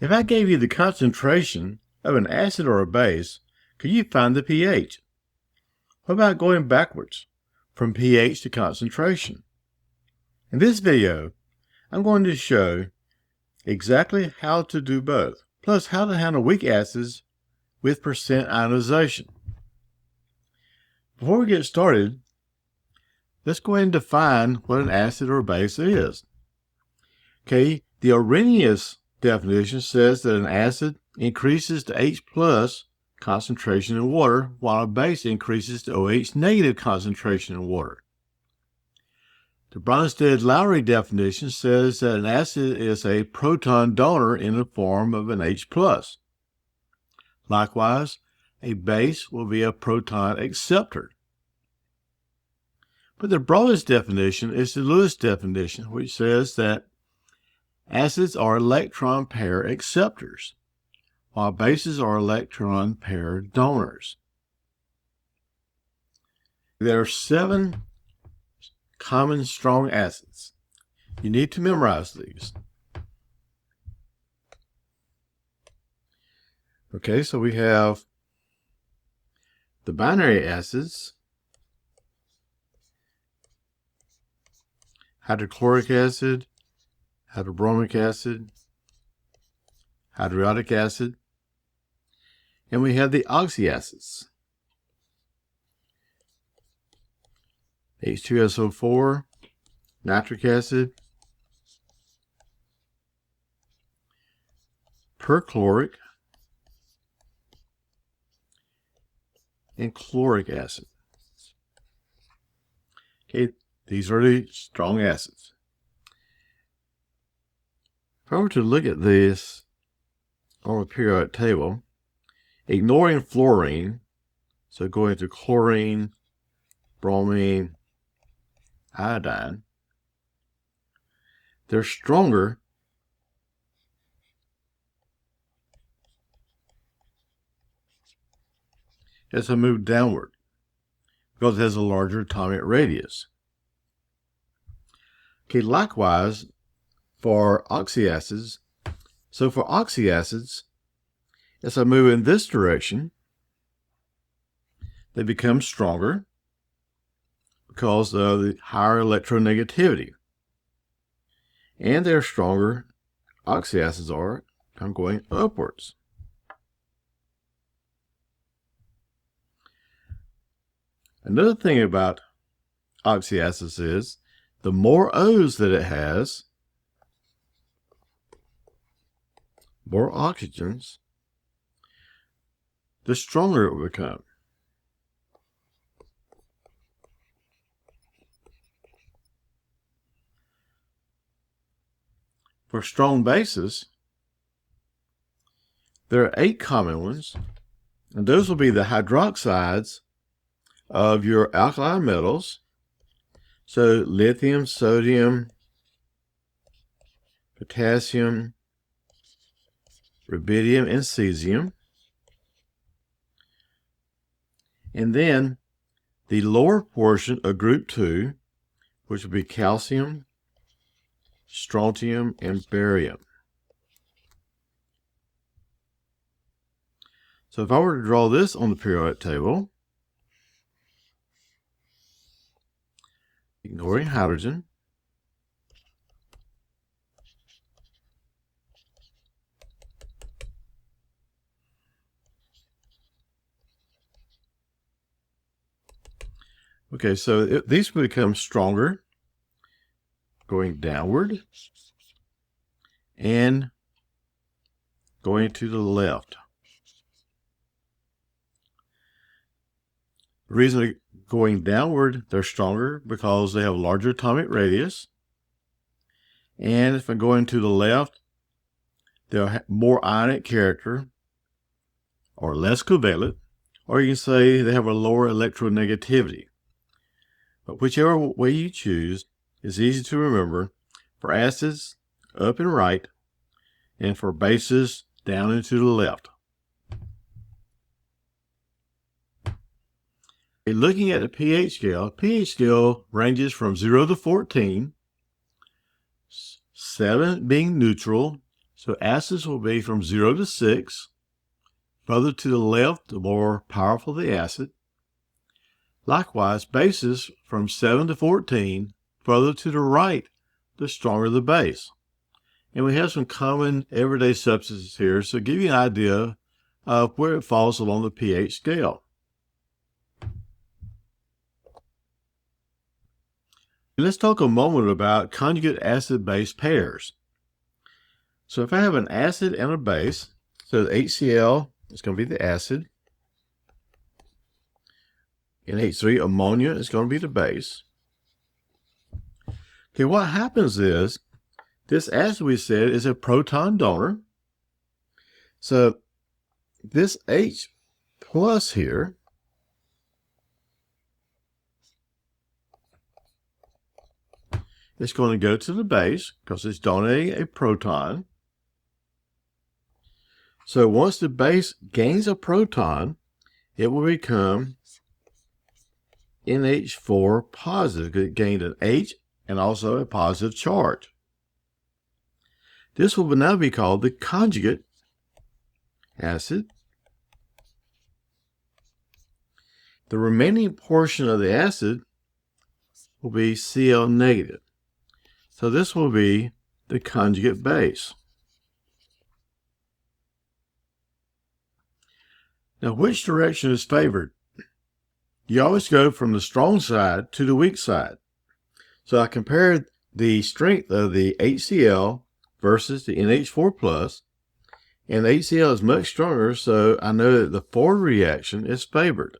If I gave you the concentration of an acid or a base, could you find the pH? What about going backwards from pH to concentration? In this video, I'm going to show exactly how to do both, plus how to handle weak acids with percent ionization. Before we get started, let's go ahead and define what an acid or a base is. Okay, the Arrhenius definition says that an acid increases to H plus concentration in water, while a base increases to OH negative concentration in water. The Bronsted-Lowry definition says that an acid is a proton donor in the form of an H plus. Likewise, a base will be a proton acceptor. But the broadest definition is the Lewis definition, which says that acids are electron pair acceptors, while bases are electron pair donors. There are 7 common strong acids. You need to memorize these. Okay, so we have the binary acids, hydrochloric acid, hydrobromic acid, hydriodic acid, and we have the oxyacids, H2SO4, nitric acid, perchloric, and chloric acid. Okay, these are the strong acids. If I were to look at this on a periodic table, ignoring fluorine, so going to chlorine, bromine, iodine, they're stronger as I move downward because it has a larger atomic radius. Okay, likewise for oxyacids. So for oxyacids, as I move in this direction, they become stronger because of the higher electronegativity. And they're stronger, oxyacids are, I'm going upwards. Another thing about oxyacids is the more O's that it has, more oxygens, the stronger it will become. For strong bases, there are 8 common ones, and those will be the hydroxides of your alkali metals. So lithium, sodium, potassium, rubidium, and cesium. And then the lower portion of group 2, which will be calcium, strontium, and barium. So if I were to draw this on the periodic table, ignoring hydrogen, okay, so these will become stronger going downward and going to the left. The reason they're going downward, they're stronger because they have a larger atomic radius. And if I'm going to the left, they'll have more ionic character or less covalent, or you can say they have a lower electronegativity. But whichever way you choose is easy to remember. For acids, up and right, and for bases, down and to the left. Looking at the pH scale ranges from 0 to 14, 7 being neutral, So acids will be from 0 to 6. Further to the left, the more powerful the acid. Likewise, bases from 7 to 14. Further to the right, the stronger the base. And we have some common everyday substances here, so give you an idea of where it falls along the pH scale. Let's talk a moment about conjugate acid-base pairs. So if I have an acid and a base, so the HCl is going to be the acid, NH3 ammonia is going to be the base. Okay, what happens is, this acid we said is a proton donor. So this H plus here is going to go to the base because it's donating a proton. So once the base gains a proton, it will become NH4 positive. It gained an H and also a positive charge. This will now be called the conjugate acid. The remaining portion of the acid will be Cl negative. So this will be the conjugate base. Now, which direction is favored? You always go from the strong side to the weak side. So I compared the strength of the HCl versus the NH4 plus, and the HCl is much stronger, so I know that the forward reaction is favored.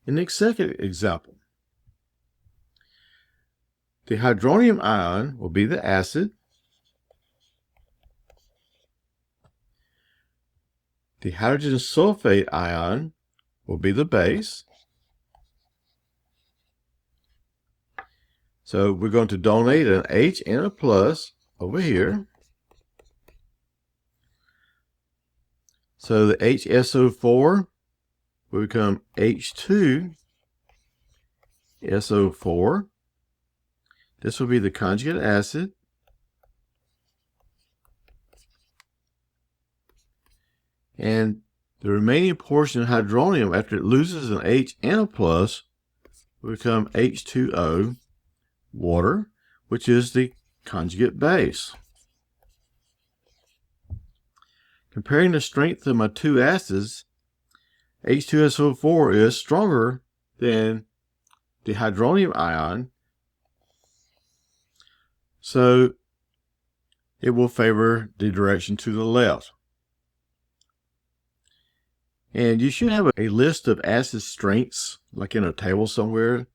In the second example, the hydronium ion will be the acid. The hydrogen sulfate ion will be the base. So we're going to donate an H and a plus over here. So the HSO4 will become H2SO4. This will be the conjugate acid. And the remaining portion of hydronium, after it loses an H and a plus, will become H2O, water, which is the conjugate base. Comparing the strength of my two acids, H2SO4 is stronger than the hydronium ion, so it will favor the direction to the left. And you should have a list of acid strengths, like in a table somewhere,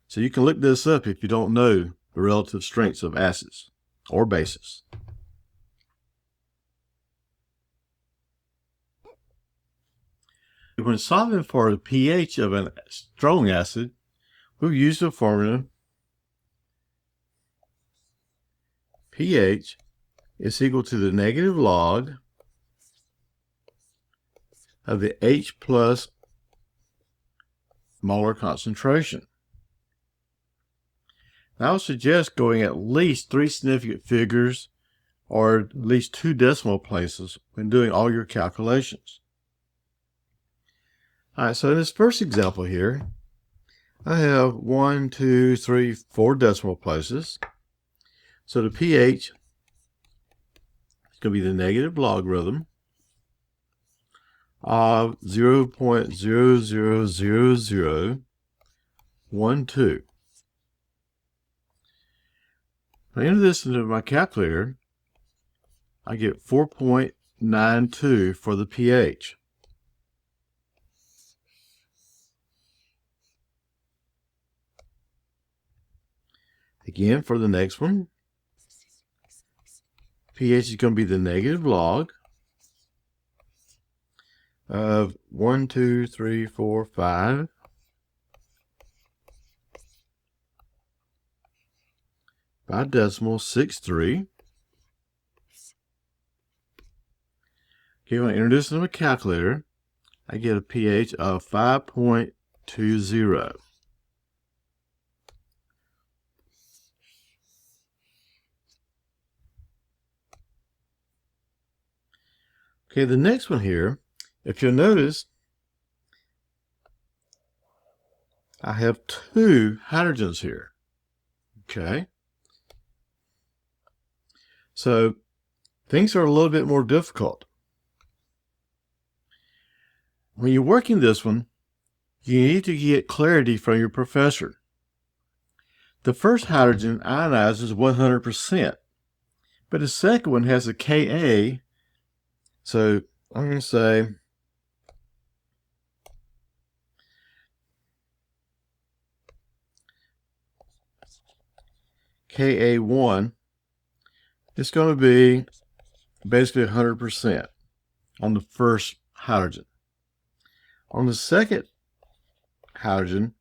so you can look this up if you don't know the relative strengths of acids or bases. When solving for the pH of a strong acid, we'll use the formula pH is equal to the negative log of the H plus molar concentration. Now, I would suggest going at least 3 significant figures or at least 2 decimal places when doing all your calculations. All right, so in this first example here, I have 1, 2, 3, 4 decimal places. So the pH is going to be the negative logarithm of 0.000012. If I enter this into my calculator, I get 4.92 for the pH. Again, for the next one, pH is going to be the negative log of 1, 2, 3, 4, 5. By decimal 6.3. Okay, when I enter this into a calculator, I get a pH of 5.20. Okay, the next one here, if you'll notice, I have 2 hydrogens here. Okay. So things are a little bit more difficult. When you're working this one, you need to get clarity from your professor. The first hydrogen ionizes 100%, but the second one has a Ka. So I'm going to say Ka1 is going to be basically 100% on the first hydrogen. On the second hydrogen,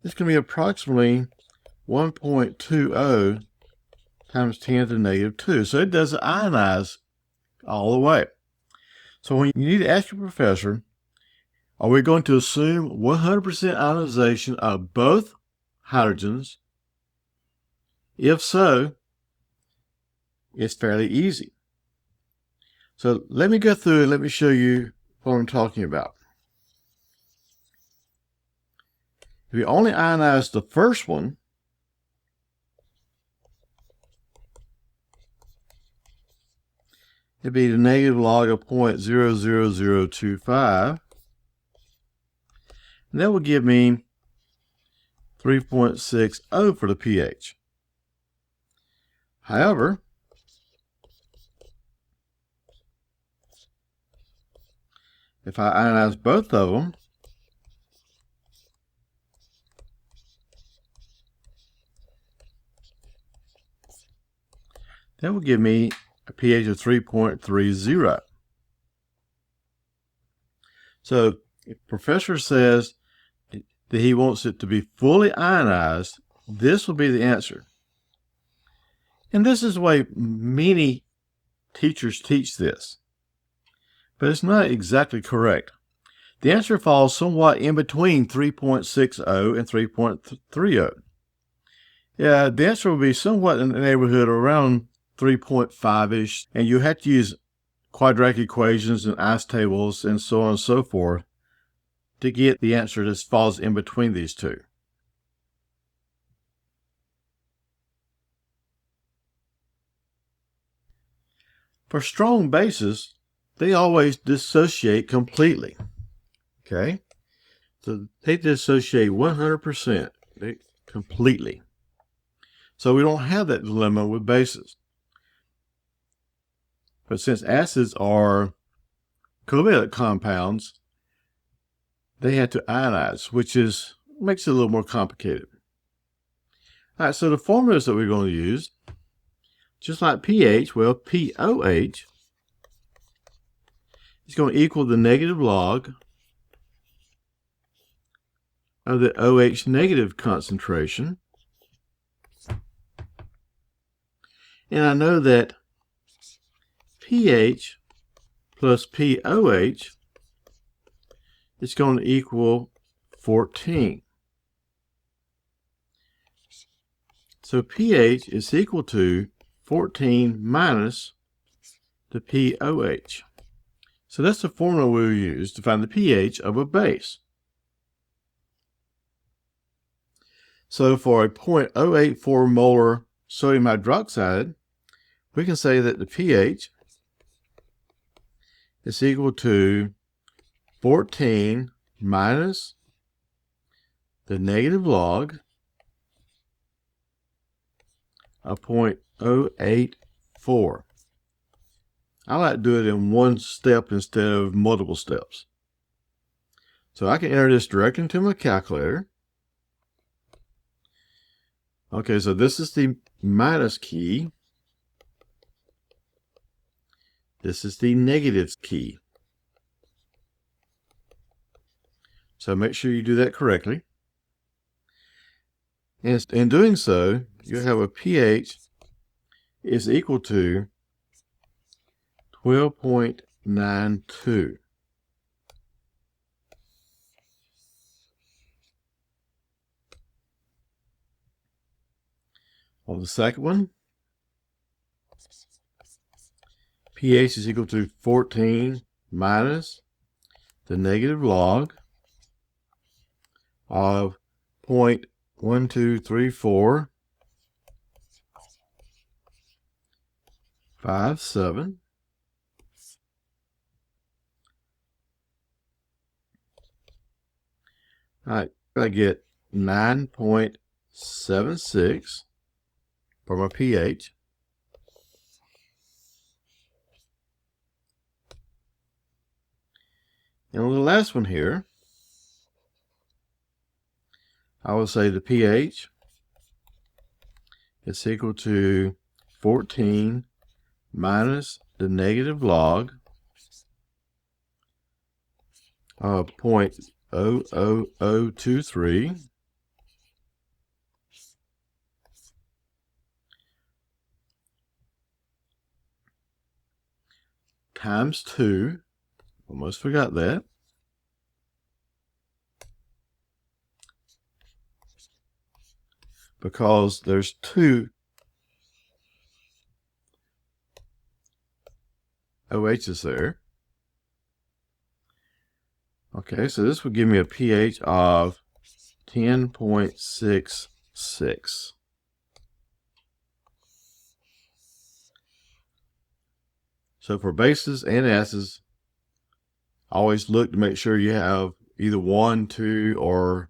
it's going to be approximately 1.20 times 10 to the negative 2. So it doesn't ionize all the way. So when you need to ask your professor, are we going to assume 100% ionization of both hydrogens? If so, it's fairly easy. So let me go through and let me show you what I'm talking about. If you only ionize the first one, it'd be the negative log of 0.00025. And that will give me 3.60 for the pH. However, if I ionize both of them, that will give me a pH of 3.30. So if the professor says that he wants it to be fully ionized, this will be the answer. And this is the way many teachers teach this, but it's not exactly correct. The answer falls somewhat in between 3.60 and 3.30. Yeah, the answer will be somewhat in the neighborhood around 3.5-ish, and you have to use quadratic equations and ice tables and so on and so forth to get the answer that falls in between these two. For strong bases, they always dissociate completely. Okay? So they dissociate 100% completely. So we don't have that dilemma with bases. But since acids are covalent compounds, they have to ionize, which makes it a little more complicated. All right, so the formulas that we're going to use, just like pH, well, POH is going to equal the negative log of the OH negative concentration. And I know that pH plus POH is going to equal 14. So pH is equal to 14 minus the POH. So that's the formula we'll use to find the pH of a base. So for a 0.084 molar sodium hydroxide, we can say that the pH is equal to 14 minus the negative log of 0.084. I like to do it in one step instead of multiple steps. So I can enter this directly into my calculator. Okay, so this is the minus key. This is the negative key. So make sure you do that correctly. And in doing so, you have a pH is equal to 12.92. On the second one, pH is equal to 14 minus the negative log of 0.123457. All right, I get 9.76 for my pH. And on the last one here, I will say the pH is equal to 14 minus the negative log of 0.00023 times 2. Almost forgot that. Because there's 2 OHs there. Okay, so this would give me a pH of 10.66. So for bases and acids, always look to make sure you have either 1, 2, or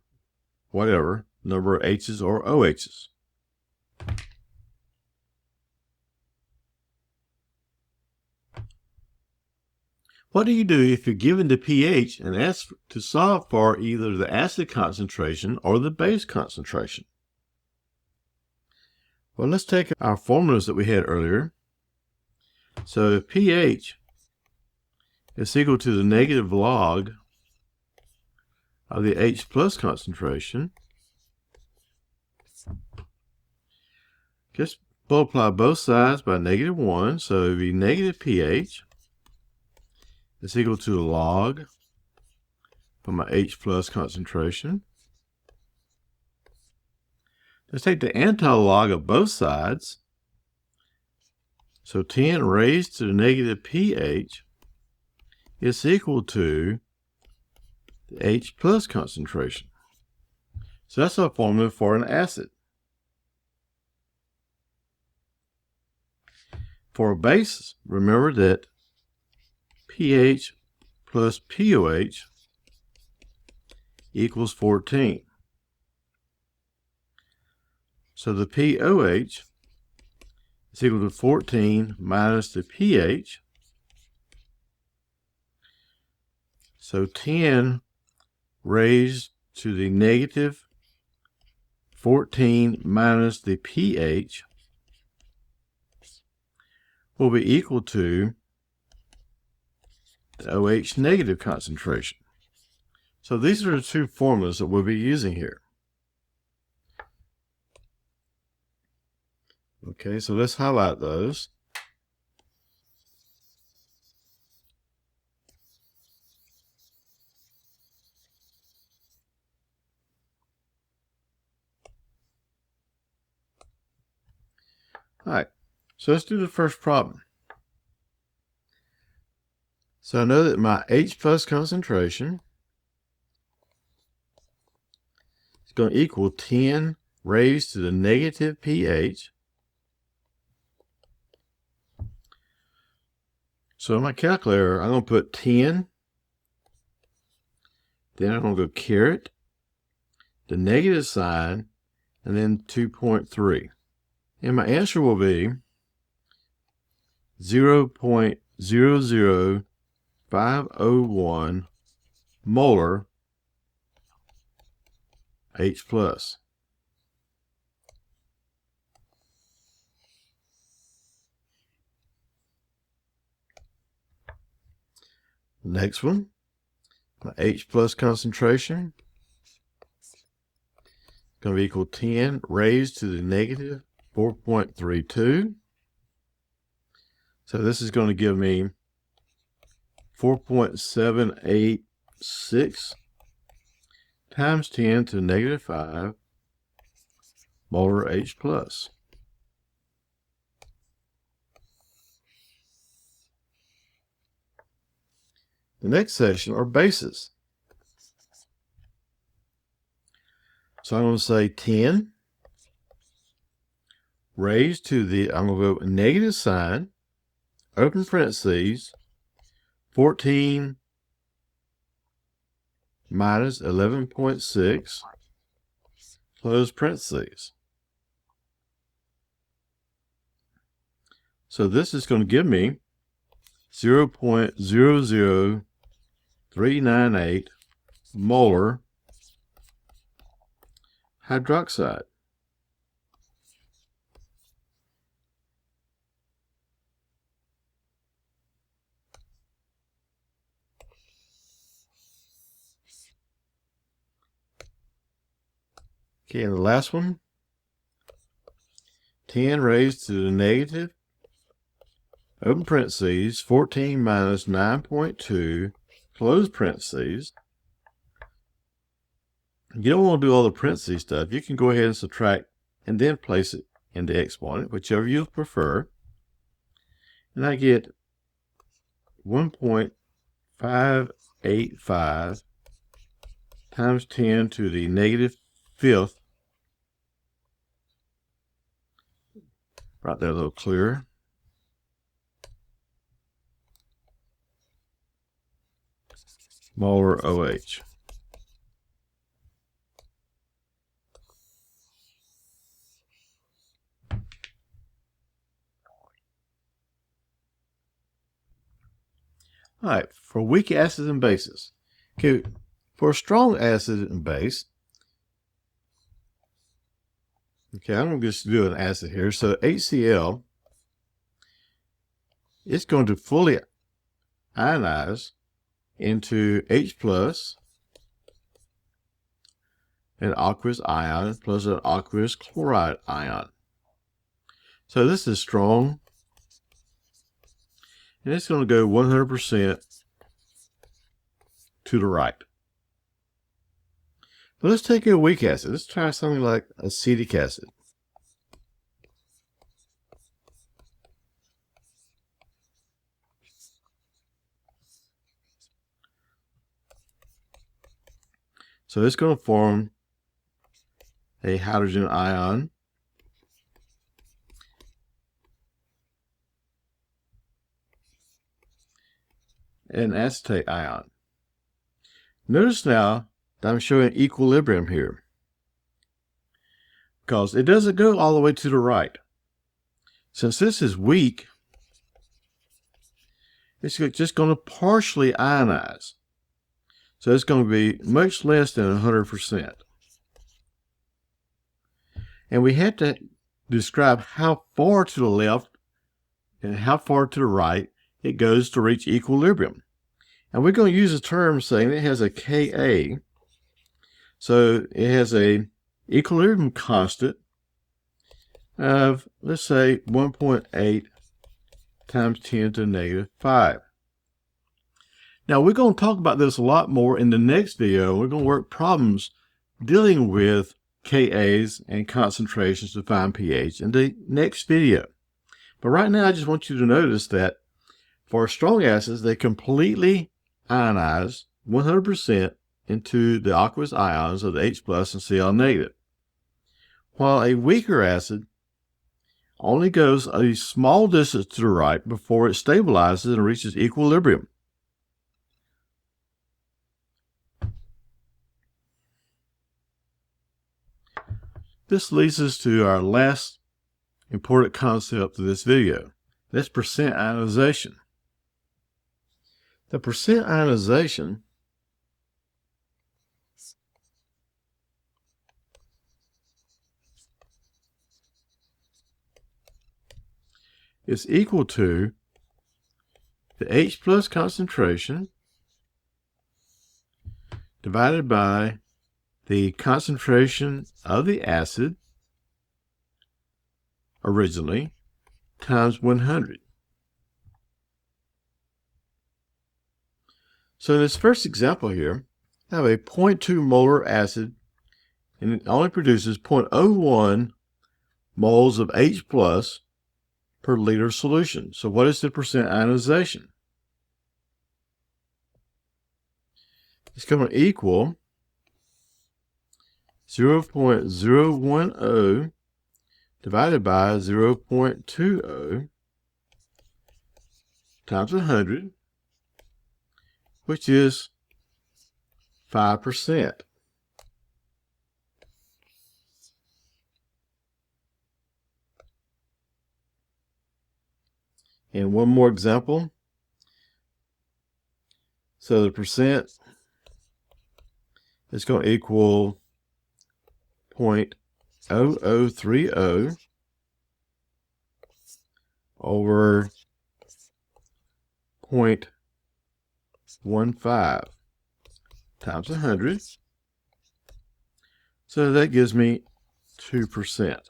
whatever number of H's or OHs. What do you do if you're given the pH and asked to solve for either the acid concentration or the base concentration? Well, let's take our formulas that we had earlier. So if pH is equal to the negative log of the H plus concentration, just multiply both sides by -1, so it would be negative pH is equal to the log of my H plus concentration. Let's take the antilog of both sides. So 10 raised to the negative pH is equal to the H plus concentration. So that's our formula for an acid. For a base, remember that pH plus POH equals 14. So the POH is equal to 14 minus the pH. So 10 raised to the negative 14 minus the pH will be equal to the OH negative concentration. So these are the two formulas that we'll be using here. Okay, so let's highlight those. All right, so let's do the first problem. So I know that my H plus concentration is going to equal 10 raised to the negative pH. So in my calculator, I'm going to put 10, then I'm going to go caret the negative sign, and then 2.3. And my answer will be 0.00501 molar H plus. Next one, my H plus concentration is going to be equal to 10 raised to the negative 4.32. So this is going to give me 4.786 times 10 to the negative 5 molar H plus. The next section are bases. So I'm going to say 10 raised to the, I'm going to go negative sign, open parentheses, 14 minus 11.6, close parentheses. So this is going to give me 0.00398 molar hydroxide. Okay, and the last one, 10 raised to the negative, open parentheses, 14 minus 9.2, close parentheses. You don't want to do all the parentheses stuff. You can go ahead and subtract and then place it in the exponent, whichever you prefer. And I get 1.585 times 10 to the negative fifth. Right there a little clearer. Molar OH. All right, for weak acids and bases. Okay, for a strong acid and base, okay, I'm going to just do an acid here. So HCl, it's going to fully ionize into H plus an aqueous ion plus an aqueous chloride ion. So this is strong, and it's going to go 100% to the right. But let's take a weak acid. Let's try something like acetic acid. So it's going to form a hydrogen ion and an acetate ion. Notice now that I'm showing equilibrium here, because it doesn't go all the way to the right. Since this is weak, it's just going to partially ionize. So it's going to be much less than 100%. And we had to describe how far to the left and how far to the right it goes to reach equilibrium. And we're going to use a term saying it has a Ka. So it has a equilibrium constant of, let's say, 1.8 times 10 to the negative 5. Now, we're going to talk about this a lot more in the next video. We're going to work problems dealing with Kas and concentrations to find pH in the next video. But right now, I just want you to notice that for strong acids, they completely ionize 100% into the aqueous ions of the H plus and Cl negative, while a weaker acid only goes a small distance to the right before it stabilizes and reaches equilibrium. This leads us to our last important concept of this video. That's percent ionization. The percent ionization is equal to the H plus concentration divided by the concentration of the acid originally times 100. So in this first example here, I have a 0.2 molar acid, and it only produces 0.01 moles of H plus per liter solution. So what is the percent ionization? is going to equal 0.010 divided by 0.20 times 100, which is 5%. And one more example. So the percent is going to equal 0.0030 over 0.15 times 100. So that gives me 2%.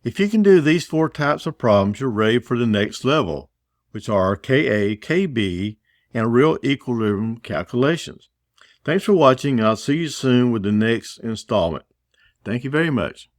If you can do these 4 types of problems, you're ready for the next level, which are Ka, Kb, and real equilibrium calculations. Thanks for watching, and I'll see you soon with the next installment. Thank you very much.